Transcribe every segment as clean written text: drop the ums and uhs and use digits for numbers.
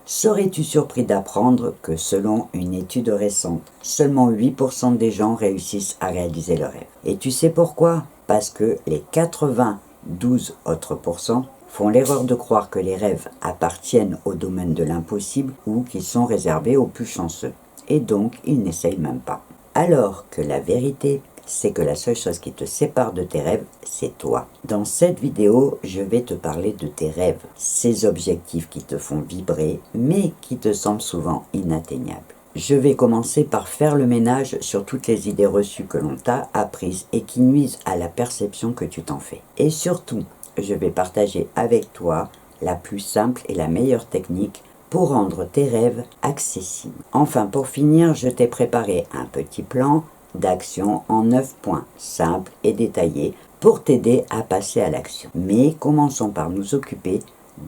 Serais-tu surpris d'apprendre que selon une étude récente, seulement 8% des gens réussissent à réaliser leurs rêves? Et tu sais pourquoi? Parce que les 92 autres pourcents font l'erreur de croire que les rêves appartiennent au domaine de l'impossible ou qu'ils sont réservés aux plus chanceux. Et donc, ils n'essayent même pas. Alors que la vérité, c'est que la seule chose qui te sépare de tes rêves, c'est toi. Dans cette vidéo, je vais te parler de tes rêves, ces objectifs qui te font vibrer, mais qui te semblent souvent inatteignables. Je vais commencer par faire le ménage sur toutes les idées reçues que l'on t'a apprises et qui nuisent à la perception que tu t'en fais. Et surtout, je vais partager avec toi la plus simple et la meilleure technique pour rendre tes rêves accessibles. Enfin, pour finir, je t'ai préparé un petit plan d'action en 9 points, simples et détaillés, pour t'aider à passer à l'action. Mais commençons par nous occuper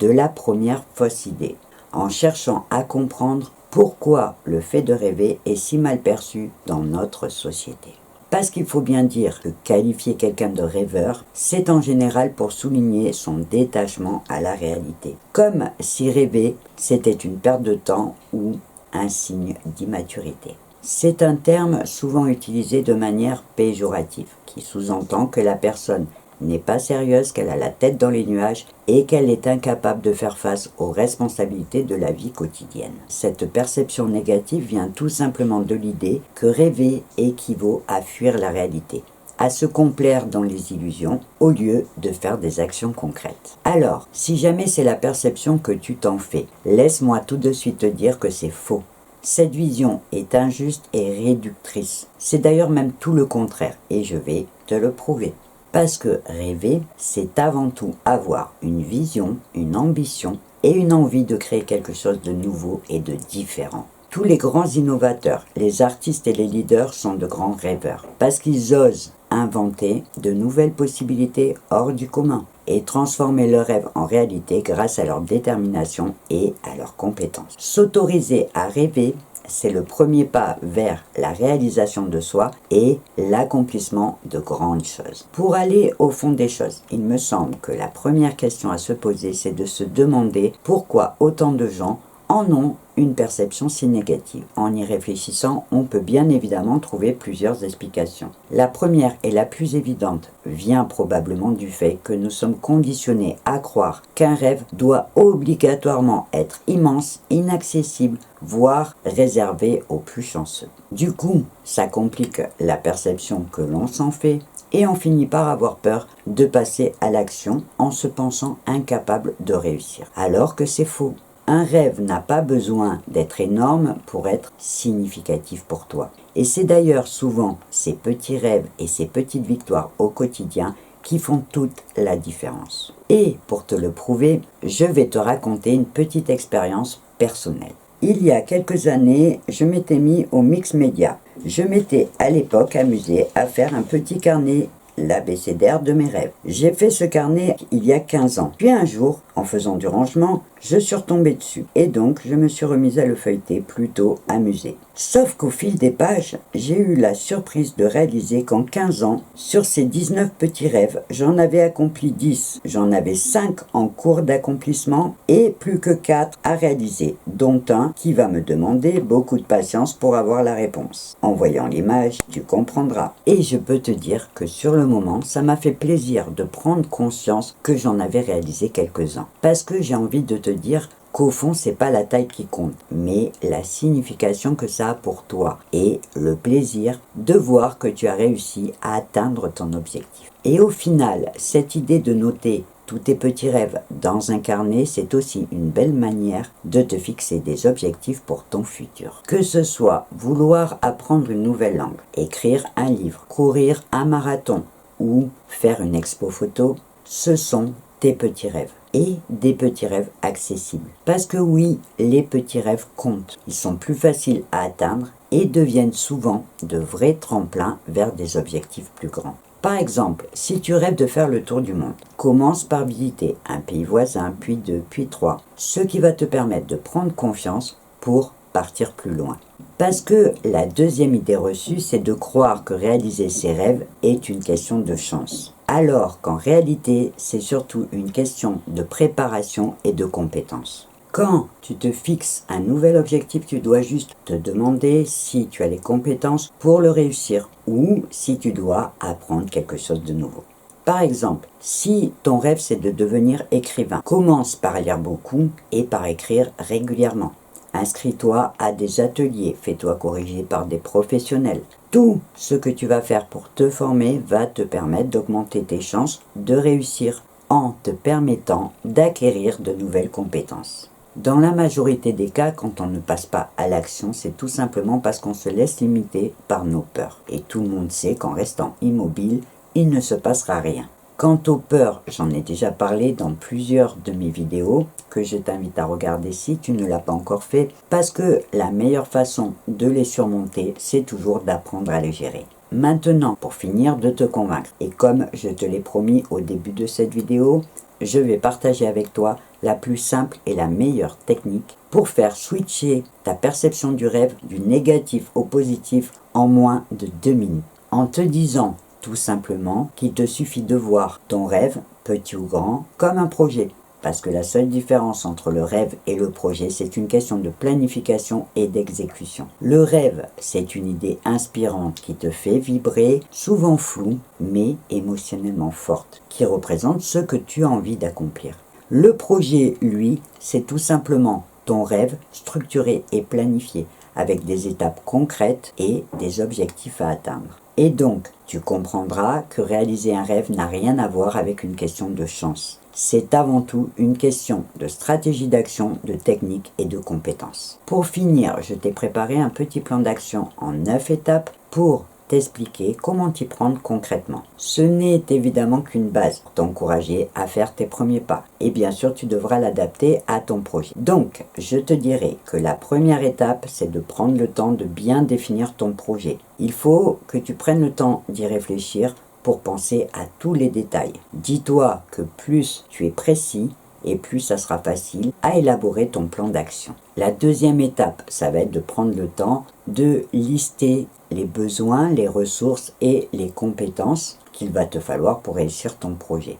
de la première fausse idée, en cherchant à comprendre pourquoi le fait de rêver est si mal perçu dans notre société. Parce qu'il faut bien dire que qualifier quelqu'un de rêveur, c'est en général pour souligner son détachement à la réalité. Comme si rêver, c'était une perte de temps ou un signe d'immaturité. C'est un terme souvent utilisé de manière péjorative, qui sous-entend que la personne n'est pas sérieuse, qu'elle a la tête dans les nuages et qu'elle est incapable de faire face aux responsabilités de la vie quotidienne. Cette perception négative vient tout simplement de l'idée que rêver équivaut à fuir la réalité, à se complaire dans les illusions au lieu de faire des actions concrètes. Alors, si jamais c'est la perception que tu t'en fais, laisse-moi tout de suite te dire que c'est faux. Cette vision est injuste et réductrice. C'est d'ailleurs même tout le contraire, et je vais te le prouver. Parce que rêver, c'est avant tout avoir une vision, une ambition et une envie de créer quelque chose de nouveau et de différent. Tous les grands innovateurs, les artistes et les leaders sont de grands rêveurs, parce qu'ils osent inventer de nouvelles possibilités hors du commun et transformer leurs rêves en réalité grâce à leur détermination et à leurs compétences. S'autoriser à rêver, c'est le premier pas vers la réalisation de soi et l'accomplissement de grandes choses. Pour aller au fond des choses, il me semble que la première question à se poser, c'est de se demander pourquoi autant de gens en ont une perception si négative. En y réfléchissant, on peut bien évidemment trouver plusieurs explications. La première et la plus évidente vient probablement du fait que nous sommes conditionnés à croire qu'un rêve doit obligatoirement être immense, inaccessible, voire réservé aux plus chanceux. Du coup, ça complique la perception que l'on s'en fait et on finit par avoir peur de passer à l'action en se pensant incapable de réussir. Alors que c'est faux. Un rêve n'a pas besoin d'être énorme pour être significatif pour toi. Et c'est d'ailleurs souvent ces petits rêves et ces petites victoires au quotidien qui font toute la différence. Et pour te le prouver, je vais te raconter une petite expérience personnelle. Il y a quelques années, je m'étais mis au mix média. Je m'étais à l'époque amusé à faire un petit carnet, l'abécédaire de mes rêves. J'ai fait ce carnet il y a 15 ans. Puis un jour, en faisant du rangement, je suis retombé dessus. Et donc, je me suis remise à le feuilleter, plutôt amusé. Sauf qu'au fil des pages, j'ai eu la surprise de réaliser qu'en 15 ans, sur ces 19 petits rêves, j'en avais accompli 10. J'en avais 5 en cours d'accomplissement et plus que 4 à réaliser, dont un qui va me demander beaucoup de patience pour avoir la réponse. En voyant l'image, tu comprendras. Et je peux te dire que sur le moment, ça m'a fait plaisir de prendre conscience que j'en avais réalisé quelques-uns. Parce que j'ai envie de te dire qu'au fond, c'est pas la taille qui compte, mais la signification que ça a pour toi et le plaisir de voir que tu as réussi à atteindre ton objectif. Et au final, cette idée de noter tous tes petits rêves dans un carnet, c'est aussi une belle manière de te fixer des objectifs pour ton futur. Que ce soit vouloir apprendre une nouvelle langue, écrire un livre, courir un marathon ou faire une expo photo, ce sont tes petits rêves. Et des petits rêves accessibles. Parce que oui, les petits rêves comptent. Ils sont plus faciles à atteindre et deviennent souvent de vrais tremplins vers des objectifs plus grands. Par exemple, si tu rêves de faire le tour du monde, commence par visiter un pays voisin, puis 2, puis 3, ce qui va te permettre de prendre confiance pour partir plus loin. Parce que la deuxième idée reçue, c'est de croire que réaliser ses rêves est une question de chance. Alors qu'en réalité, c'est surtout une question de préparation et de compétence. Quand tu te fixes un nouvel objectif, tu dois juste te demander si tu as les compétences pour le réussir ou si tu dois apprendre quelque chose de nouveau. Par exemple, si ton rêve c'est de devenir écrivain, commence par lire beaucoup et par écrire régulièrement. Inscris-toi à des ateliers, fais-toi corriger par des professionnels. Tout ce que tu vas faire pour te former va te permettre d'augmenter tes chances de réussir en te permettant d'acquérir de nouvelles compétences. Dans la majorité des cas, quand on ne passe pas à l'action, c'est tout simplement parce qu'on se laisse limiter par nos peurs. Et tout le monde sait qu'en restant immobile, il ne se passera rien. Quant aux peurs, j'en ai déjà parlé dans plusieurs de mes vidéos que je t'invite à regarder si tu ne l'as pas encore fait, parce que la meilleure façon de les surmonter, c'est toujours d'apprendre à les gérer. Maintenant, pour finir de te convaincre, et comme je te l'ai promis au début de cette vidéo, je vais partager avec toi la plus simple et la meilleure technique pour faire switcher ta perception du rêve du négatif au positif en moins de 2 minutes. En te disant tout simplement qu'il te suffit de voir ton rêve, petit ou grand, comme un projet. Parce que la seule différence entre le rêve et le projet, c'est une question de planification et d'exécution. Le rêve, c'est une idée inspirante qui te fait vibrer, souvent floue, mais émotionnellement forte, qui représente ce que tu as envie d'accomplir. Le projet, lui, c'est tout simplement ton rêve structuré et planifié, avec des étapes concrètes et des objectifs à atteindre. Et donc, tu comprendras que réaliser un rêve n'a rien à voir avec une question de chance. C'est avant tout une question de stratégie d'action, de technique et de compétences. Pour finir, je t'ai préparé un petit plan d'action en 9 étapes pour t'expliquer comment t'y prendre concrètement. Ce n'est évidemment qu'une base pour t'encourager à faire tes premiers pas. Et bien sûr, tu devras l'adapter à ton projet. Donc, je te dirais que la première étape, c'est de prendre le temps de bien définir ton projet. Il faut que tu prennes le temps d'y réfléchir pour penser à tous les détails. Dis-toi que plus tu es précis, et plus ça sera facile à élaborer ton plan d'action. La deuxième étape, ça va être de prendre le temps de lister les besoins, les ressources et les compétences qu'il va te falloir pour réussir ton projet.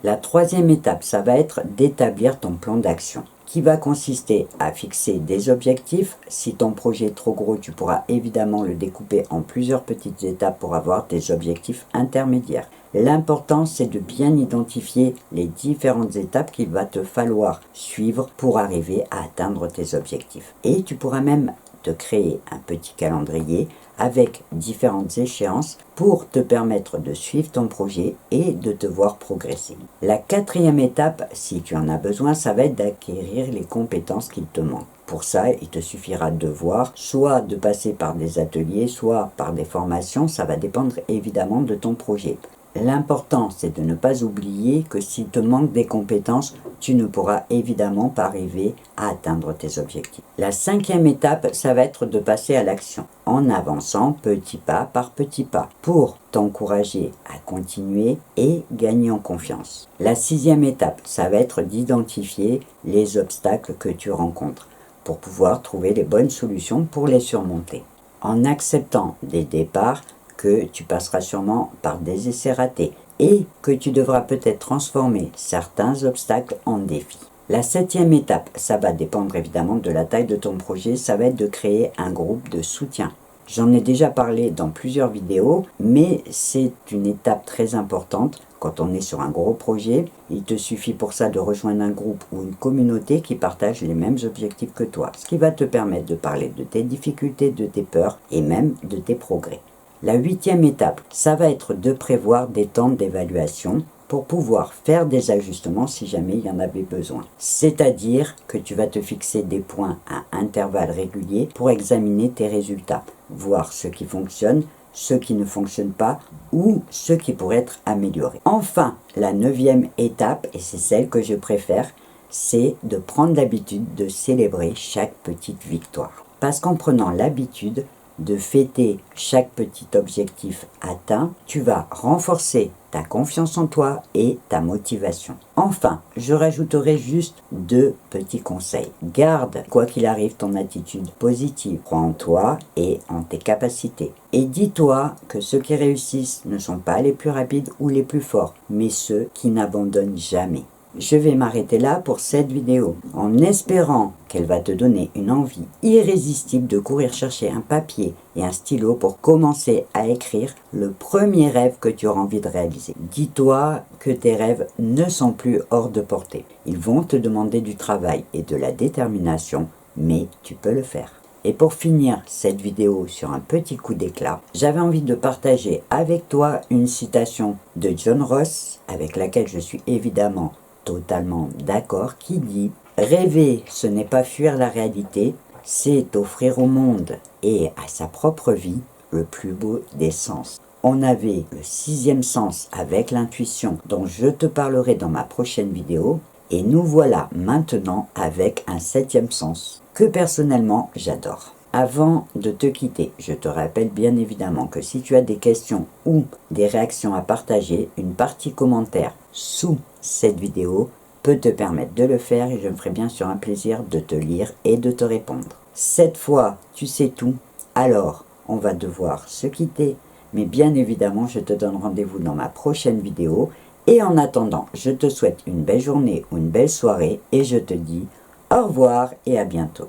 La troisième étape, ça va être d'établir ton plan d'action, qui va consister à fixer des objectifs. Si ton projet est trop gros, tu pourras évidemment le découper en plusieurs petites étapes pour avoir des objectifs intermédiaires. L'important, c'est de bien identifier les différentes étapes qu'il va te falloir suivre pour arriver à atteindre tes objectifs. Et tu pourras même te créer un petit calendrier avec différentes échéances pour te permettre de suivre ton projet et de te voir progresser. La quatrième étape, si tu en as besoin, ça va être d'acquérir les compétences qu'il te manquent. Pour ça, il te suffira de voir, soit de passer par des ateliers, soit par des formations, ça va dépendre évidemment de ton projet. L'important, c'est de ne pas oublier que s'il te manque des compétences, tu ne pourras évidemment pas arriver à atteindre tes objectifs. La cinquième étape, ça va être de passer à l'action, en avançant petit pas par petit pas, pour t'encourager à continuer et gagner en confiance. La sixième étape, ça va être d'identifier les obstacles que tu rencontres, pour pouvoir trouver les bonnes solutions pour les surmonter. En acceptant des départs, que tu passeras sûrement par des essais ratés et que tu devras peut-être transformer certains obstacles en défis. La septième étape, ça va dépendre évidemment de la taille de ton projet, ça va être de créer un groupe de soutien. J'en ai déjà parlé dans plusieurs vidéos, mais c'est une étape très importante. Quand on est sur un gros projet, il te suffit pour ça de rejoindre un groupe ou une communauté qui partage les mêmes objectifs que toi, ce qui va te permettre de parler de tes difficultés, de tes peurs et même de tes progrès. La huitième étape, ça va être de prévoir des temps d'évaluation pour pouvoir faire des ajustements si jamais il y en avait besoin. C'est-à-dire que tu vas te fixer des points à intervalles réguliers pour examiner tes résultats, voir ce qui fonctionne, ce qui ne fonctionne pas ou ce qui pourrait être amélioré. Enfin, la neuvième étape, et c'est celle que je préfère, c'est de prendre l'habitude de célébrer chaque petite victoire. Parce qu'en prenant l'habitude de fêter chaque petit objectif atteint, tu vas renforcer ta confiance en toi et ta motivation. Enfin, je rajouterai juste 2 petits conseils. Garde, quoi qu'il arrive, ton attitude positive. Crois en toi et en tes capacités. Et dis-toi que ceux qui réussissent ne sont pas les plus rapides ou les plus forts, mais ceux qui n'abandonnent jamais. Je vais m'arrêter là pour cette vidéo, en espérant qu'elle va te donner une envie irrésistible de courir chercher un papier et un stylo pour commencer à écrire le premier rêve que tu auras envie de réaliser. Dis-toi que tes rêves ne sont plus hors de portée. Ils vont te demander du travail et de la détermination, mais tu peux le faire. Et pour finir cette vidéo sur un petit coup d'éclat, j'avais envie de partager avec toi une citation de John Ross, avec laquelle je suis évidemment totalement d'accord, qui dit « Rêver, ce n'est pas fuir la réalité, c'est offrir au monde et à sa propre vie le plus beau des sens. » On avait le 6e sens avec l'intuition dont je te parlerai dans ma prochaine vidéo. Et nous voilà maintenant avec un 7e sens que personnellement j'adore. Avant de te quitter, je te rappelle bien évidemment que si tu as des questions ou des réactions à partager, une partie commentaire sous cette vidéo peut te permettre de le faire et je me ferai bien sûr un plaisir de te lire et de te répondre. Cette fois, tu sais tout, alors on va devoir se quitter, mais bien évidemment je te donne rendez-vous dans ma prochaine vidéo. Et en attendant, je te souhaite une belle journée ou une belle soirée et je te dis au revoir et à bientôt.